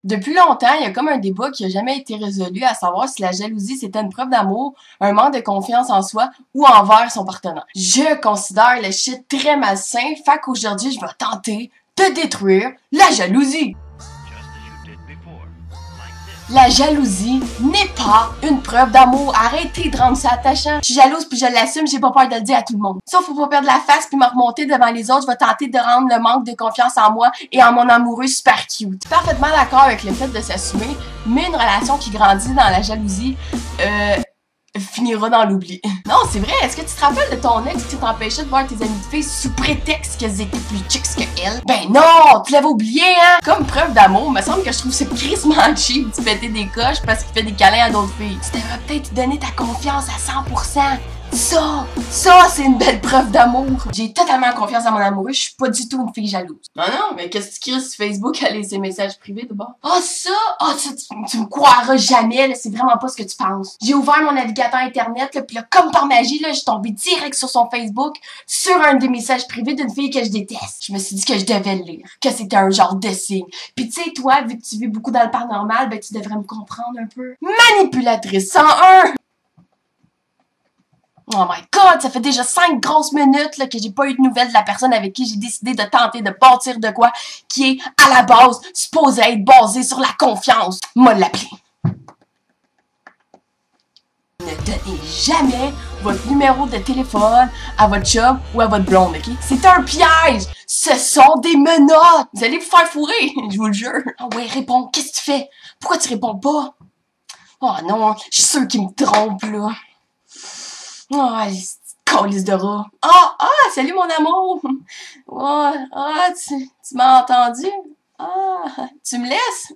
Depuis longtemps, il y a comme un débat qui a jamais été résolu, à savoir si la jalousie c'était une preuve d'amour, un manque de confiance en soi ou envers son partenaire. Je considère le shit très malsain, fait qu'aujourd'hui je vais tenter de détruire la jalousie. La jalousie n'est pas une preuve d'amour. Arrêtez de rendre ça attachant. Je suis jalouse puis je l'assume, j'ai pas peur de le dire à tout le monde. Sauf faut pas perdre la face puis me remonter devant les autres. Je vais tenter de rendre le manque de confiance en moi et en mon amoureux super cute. Parfaitement d'accord avec le fait de s'assumer, mais une relation qui grandit dans la jalousie, finira dans l'oubli. Non, c'est vrai. Est-ce que tu te rappelles de ton ex qui t'empêchait de voir tes amis de filles sous prétexte qu'elles étaient plus chicks que elle? Ben non! Tu l'avais oublié, hein? Comme preuve d'amour, me semble que je trouve ça crissement cheap de péter des coches parce qu'il fait des câlins à d'autres filles. Tu devrais peut-être donner ta confiance à 100%. Ça, c'est une belle preuve d'amour. J'ai totalement confiance en mon amoureux, je suis pas du tout une fille jalouse. Non, mais qu'est-ce que tu cries sur Facebook à laisser messages privés de bord? Ça, tu me croiras jamais, là, c'est vraiment pas ce que tu penses. J'ai ouvert mon navigateur internet, là, pis là, comme par magie, là, je suis tombée direct sur son Facebook, sur un des messages privés d'une fille que je déteste. Je me suis dit que je devais le lire, que c'était un genre de signe. Pis tu sais, toi, vu que tu vis beaucoup dans le paranormal, ben tu devrais me comprendre un peu. Manipulatrice 101! Oh my god, ça fait déjà 5 grosses minutes là, que j'ai pas eu de nouvelles de la personne avec qui j'ai décidé de tenter de bâtir de quoi qui est, à la base, supposé être basé sur la confiance. Moi l'appeler. Ne donnez jamais votre numéro de téléphone à votre chum ou à votre blonde, ok? C'est un piège! Ce sont des menottes! Vous allez vous faire fourrer, je vous le jure. Ah ouais, réponds, qu'est-ce que tu fais? Pourquoi tu réponds pas? Oh non, je suis sûre qu'il me trompe, là. Oh, calice de rat. Salut mon amour. Tu m'as entendu? Tu me laisses?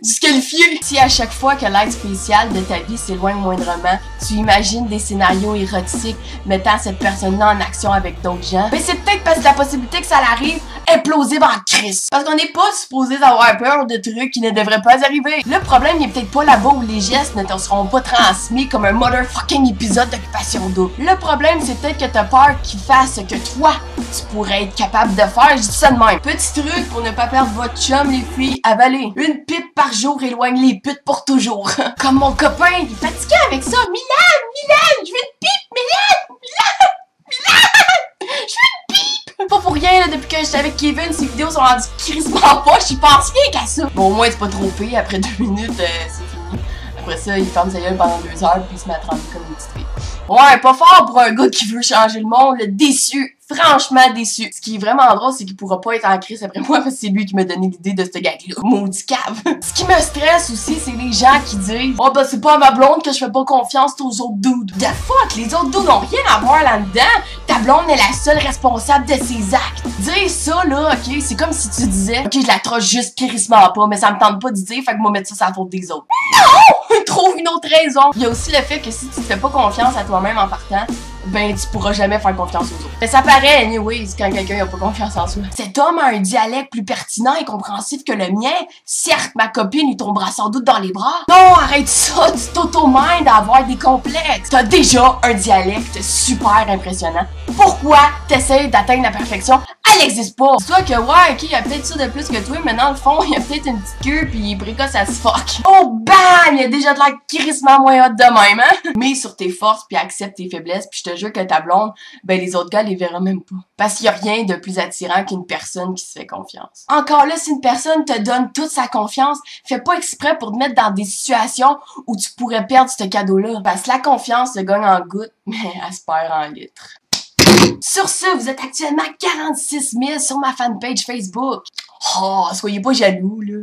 Disqualifié! Si à chaque fois que l'aide spéciale de ta vie s'éloigne moindrement, tu imagines des scénarios érotiques mettant cette personne-là en action avec d'autres gens, ben c'est peut-être parce que la possibilité que ça l'arrive est plausible en crise. Parce qu'on n'est pas supposé avoir peur de trucs qui ne devraient pas arriver. Le problème n'est peut-être pas là-bas où les gestes ne te seront pas transmis comme un motherfucking épisode d'Occupation Double. Le problème, c'est peut-être que t'as peur qu'il fasse ce que toi, tu pourrais être capable de faire. Je dis ça de même. Petit truc pour ne pas perdre votre chum, les filles, avaler. Une pipe par jour éloigne les putes pour toujours. Comme mon copain, il est fatigué avec ça. Milan, je veux une pipe, Milan! Je veux une pipe! Pas pour rien, là, depuis que j'étais avec Kevin, ces vidéos sont rendues crissement poches, il pense rien qu'à ça. Bon, au moins, c'est pas trop pire. Après 2 minutes, c'est fini. Après ça, il ferme sa gueule pendant 2 heures, puis il se met à trembler comme une petite fille. Ouais, pas fort pour un gars qui veut changer le monde, le déçu. Franchement déçu. Ce qui est vraiment drôle, c'est qu'il pourra pas être en crise après moi parce que c'est lui qui m'a donné l'idée de ce gag-là. Maudit cave. Ce qui me stresse aussi, c'est les gens qui disent « Oh ben c'est pas à ma blonde que je fais pas confiance aux autres dudes. » The fuck, les autres dudes ont rien à voir là-dedans. Ta blonde est la seule responsable de ses actes. Dire ça, là, ok, c'est comme si tu disais « Ok, je la troche juste crissement pas, mais ça me tente pas d'y dire, fait que moi mettre ça sur la faute des autres. » Non! Trouve une autre raison. Il y a aussi le fait que si tu te fais pas confiance à toi-même en partant, ben tu pourras jamais faire confiance aux autres. Mais ça paraît, anyways, quand quelqu'un n'a pas confiance en soi. Cet homme a un dialecte plus pertinent et compréhensif que le mien. Certes, ma copine lui tombera sans doute dans les bras. Non, arrête ça, tu t'auto-mindes à avoir des complexes. T'as déjà un dialecte super impressionnant. Pourquoi t'essayes d'atteindre la perfection? Elle existe pas. Dis-toi que ouais, ok, il y a peut-être ça de plus que toi, mais dans le fond, il y a peut-être une petite queue pis il est précoce as fuck. Oh bam! Il y a déjà de l'air crissement moins hot de même, hein? Mets sur tes forces pis accepte tes faiblesses pis je te jure que ta blonde, ben les autres gars les verront même pas. Parce qu'il y a rien de plus attirant qu'une personne qui se fait confiance. Encore là, si une personne te donne toute sa confiance, fais pas exprès pour te mettre dans des situations où tu pourrais perdre ce cadeau-là. Parce que la confiance se gagne en gouttes, mais elle se perd en litres. Sur ce, vous êtes actuellement 46 000 sur ma fanpage Facebook. Oh, soyez pas jaloux, là.